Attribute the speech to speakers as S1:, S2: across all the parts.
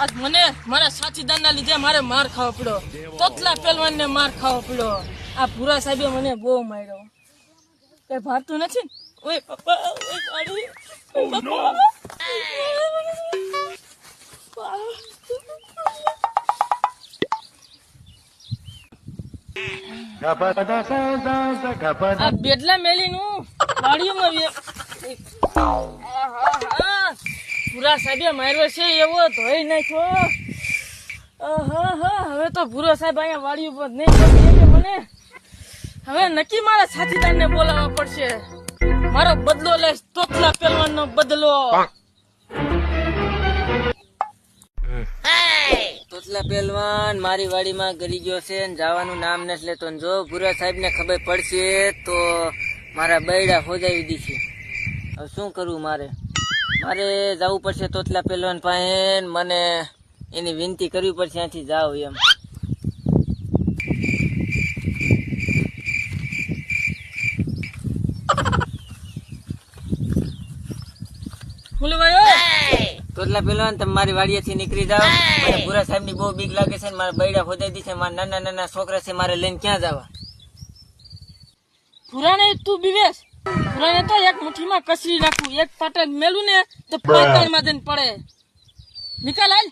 S1: આજ મને મારા સાથીદારના લીધે મારે માર ખાવો પડ્યો. તોતલા પહેલવાનને માર ખાવો પડ્યો. આ ભૂરા સાહેબે મને બહુ માર્યો. કઈ ભાતું નથી ને? ઓય પપ્પા, ઓય ગાડી. આ બેડલા મેલીનું વાડીઓમાં ભૂરા સાહેબે માર્યો છે એવો ધોઈ નાખ્યો. હવે તો ભૂરો સાહેબ અહીંયા વાડી ઉપર નહીં પડી મને. હવે નક્કી મારા સાથીદારને બોલાવવા પડશે. મારો બદલો લઈશ, તોતલા પહેલવાનનો બદલો. તોતલા પહેલવાન મારી વાડીમાં ગરી ગયો છે ને જવાનું નામ નથી લેતો. જો ભૂરા સાહેબને ખબર પડશે તો મારા બૈડા હોજાવી દીધી. હવે શું કરવું? મારે જવું પડશે તોતલા પહેલવાન પાસે. મને એની વિનંતી કરવી પડશે ત્યાંથી જાવ એમ. તોતલા પહેલવાન તમે મારી વાડીએથી નીકળી જાવ. મને ભૂરા સાહેબ ની બહુ બીક લાગે છે. મારા બૈડા ખોદાઈ દી છે. મારા નાના નાના છોકરા છે, મારે લઈને ક્યાં જવા? ભૂરાને તું બીવેશ. ભૂરાને તો એક મુઠ્ઠીમાં કસરી રાખું. એક પાટે મેલું ને તો પાટણમાં જઈને પડે. નિકાલ હાલ.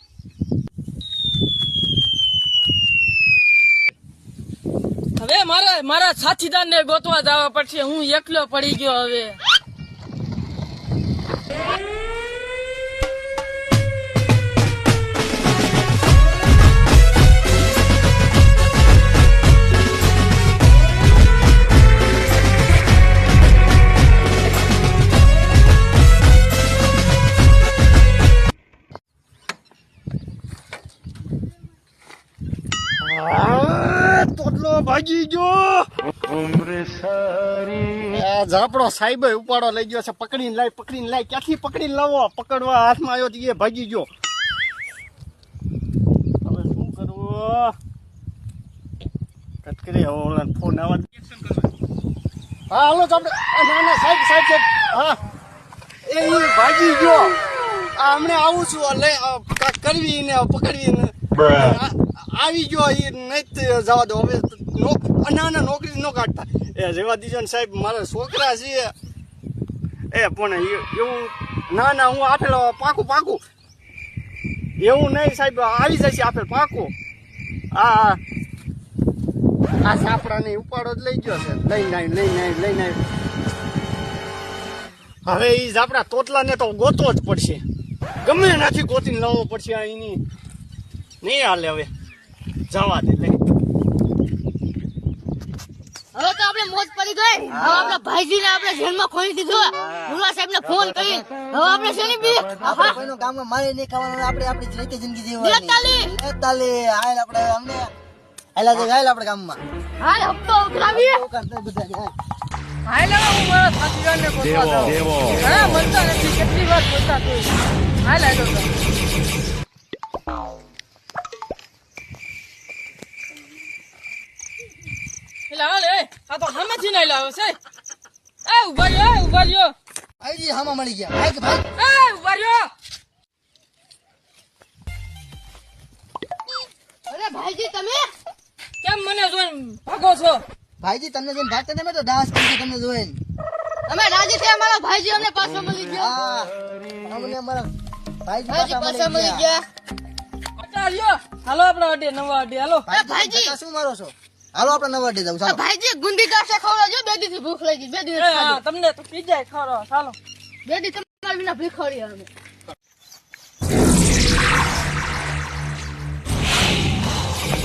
S1: હવે મારા સાથીદારને ગોતવા જવા પડશે. હું એકલો પડી ગયો હવે.
S2: ભાગી ગયો. ઝાપડો સાહેબ ઉપાડો લઈ ગયો છે. પકડીને લાય. ક્યાંથી પકડીને લાવો? પકડવા હાથમાં આવ્યો તો એ ભાગી ગયો. હવે શું કરવું? કટકરી હવે ફોન આવા. હા હાલો આપણે. ના સાહેબ. હા એ ભાગી ગયો. હમણે આવું છું કરવી ને પકડવી આવી ગયો. એ નહીં જવા દો હવે. ના નોકરી ન કાઢતા. એ જેવા દીજો ને સાહેબ, મારા છોકરા છે એ પણ એવું. ના હું આપેલ પાકું એવું નહીં સાહેબ. આવી જશે આપેલ પાકું. હા સાપડા ને ઉપાડો જ લઈ ગયો છે. લઈને હવે એ ઝાપડા તોતલા ને તો ગોતવો જ પડશે. ગમે નથી ગોતીને લાવવો પડશે. એની નહીં હાલે. હવે જવા દે. લઈ
S3: હવે તો આપણે મોજ પડી ગઈ. હવે આપણા ભાઈજી ને આપણે જેલમાં ખોલી દીધો. ભૂરા સાહેબ ને ફોન કરી. હવે આપણે શેની બી
S4: કોઈનો ગામમાં મારે નહીં ખાવાનું. આપણે આપણી રીતે જિંદગી જીવવાની. તાલી હાલ આપણે અમને હાલ આપણે ગામમાં
S3: હાલ હપ્તો ઉઘરાવીએ.
S4: કરતા બધા
S1: હાલ હવે હું મારા સાથીદારને ગોતવા જાઉં. હા મળતા નથી. કેટલી વાર ગોતતા તું. હાલ તો હાલ. આ તો સામેથી નહીં લાવે છે. ઉભા રહ્યો.
S4: ભાઈજી હામાં મળી ગયા. ભાઈ
S1: ઉભા રહ્યો.
S3: અરે ભાઈજી તમે
S1: કેમ મને જોઈને ભાગો છો?
S4: ભાઈજી તમને જેમ ભાગતા તમે તો ડાન્સ કરી તમને જોઈને.
S3: અમે રાજી થયા. અમારા ભાઈજી અમને પાછો મળી ગયો.
S4: હા અમને અમારા
S3: ભાઈજી
S4: ભાઈજી
S3: પાછા મળી ગયા.
S1: ચાલ્યો હાલો આપણા અડે નવા અડે હાલો.
S4: ભાઈજી શું મારો છો? હાલો આપણે નવા ડે જાવ.
S3: ભાઈજી ગુંદી ગાશે ખવડાવજો. બે દિવસથી ભૂખ લાગી. બે દિવસ
S1: હા તમને તો પી જાય ખરો. ચાલો
S3: બે દિવસ તમારા વિના ભીખોડી અમે.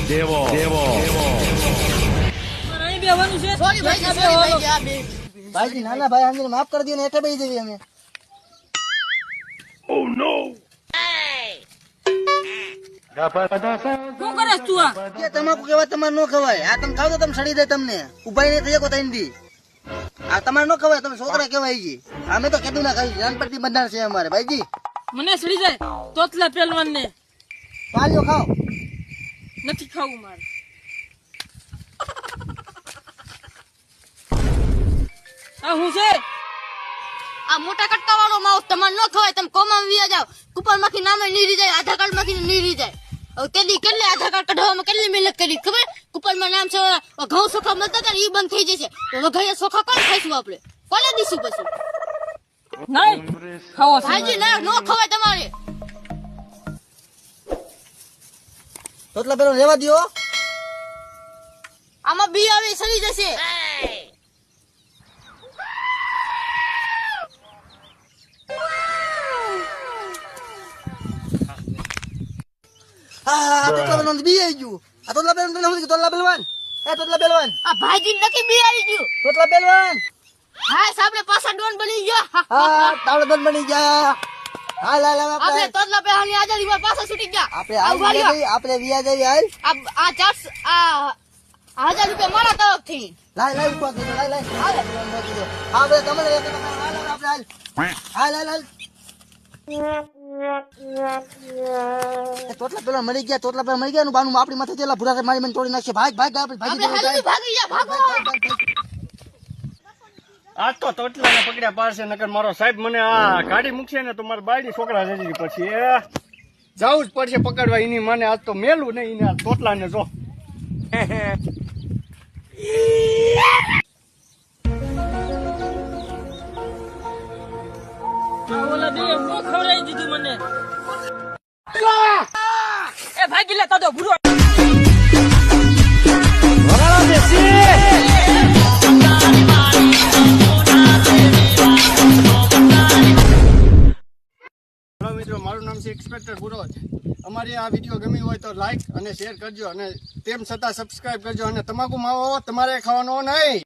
S2: દેવો
S1: અહીં બેવાનું છે.
S3: સોરી ભાઈજી આ બે
S4: ભાઈજી નાના ભાઈ અમને માફ કરી દો ને એટલે બેસી જઈએ અમે.
S1: શું કરે તું? આ
S4: કે તમાકુ કેવા તમારે નો ખવાય. આ તમે ખાવ તો તમે સડી જાય. તમને ઉભાઈ નહીં થઈ શકો તઈનથી. આ તમારે નો ખવાય. તમે છોકરા કેવાય છે. અમે તો કેદું ના ખાઈ. નાનપણથી બંધાણ છે અમારે. ભાઈજી
S1: મને સડી જાય તોતલા પહેલવાન ને.
S4: પાલ્યો ખાઓ.
S1: નથી ખાવું મારે. આ હું છે
S3: આ મોટા કટકા વાળો માઉસ તમારે ન ખવાય. તમે કોમાં વ્યા જાવ, કુપન માંથી નામે નીરી જાય, આધાર કાર્ડ માંથી નીરી જાય. હવે તેદી કેટલી આધાર કાર્ડ કઢાવવામાં કેટલી મહેનત કરી ખબર? કુપન માં નામ છે ઘઉં ચોખા મળતા હતા ને એ બંધ થઈ જશે. તો વઘારિયા ચોખા કોણ ખાઈશું આપણે? કોને દીશું પછી?
S1: નહીં ખાવો છે
S3: ભાઈજી ના નો ખવાય તમારે.
S4: તોતલા પેલો રેવા દ્યો.
S3: આમાં બી આવી સડી જશે.
S4: હા તોતલા પેલો બી આવી ગયું. આ તોતલા પેલો તને સમજી તોતલા પહેલવાન. તોતલા પહેલવાન.
S3: આ ભાઈજી નક્કી બી આવી ગયું.
S4: તોતલા પહેલવાન.
S3: હા સાહેબ પાછા ડોન બની ગયા.
S4: હા તાવડે બંધ બની ગયા. હાલ હાલ
S3: આપણે
S4: આપણે
S3: તોતલા પહેવાની આજાદીમાં પાછા છૂટી ગયા.
S4: આપણે વિયા જઈએ હાલ.
S3: આ 1000 રૂપિયા મારા તરફથી.
S4: લાય લાય ઉપર દે લાય લાય હાલ હા બે તમને આપણે હાલ હાલ હાલ તોતલા પેલા મરી ગયા નું બાનું આપણી માથે તેલા ભૂરા મારી મને તોડી નાખશે. ભાગ ભાગ આપણે
S3: આપણે હાલી ભાગી ગયા ભાગો.
S2: આજ તો તોટલાને પકડ્યા પાડશે, નકર મારો સાહેબ મને આ ગાડી મૂકશે ને તો મારા બાયડી છોકરા જજી પછી જવું જ પડશે પકડવા એની મને. આજ તો મેલું નહીં એને તોટલાને જો.
S1: ઓલા બે નો ખવડાવી દીધું મને. એ ભાગી લે તો ભૂરો.
S2: મિત્રો મારું નામ છે ઇન્સ્પેક્ટર ગુરોજ. અમારી આ વિડીયો ગમી હોય તો લાઈક અને શેર કરજો અને તેમ છતાં સબસ્ક્રાઇબ કરજો. અને તમાકુ માવો તમારે ખાવાનો નહીં.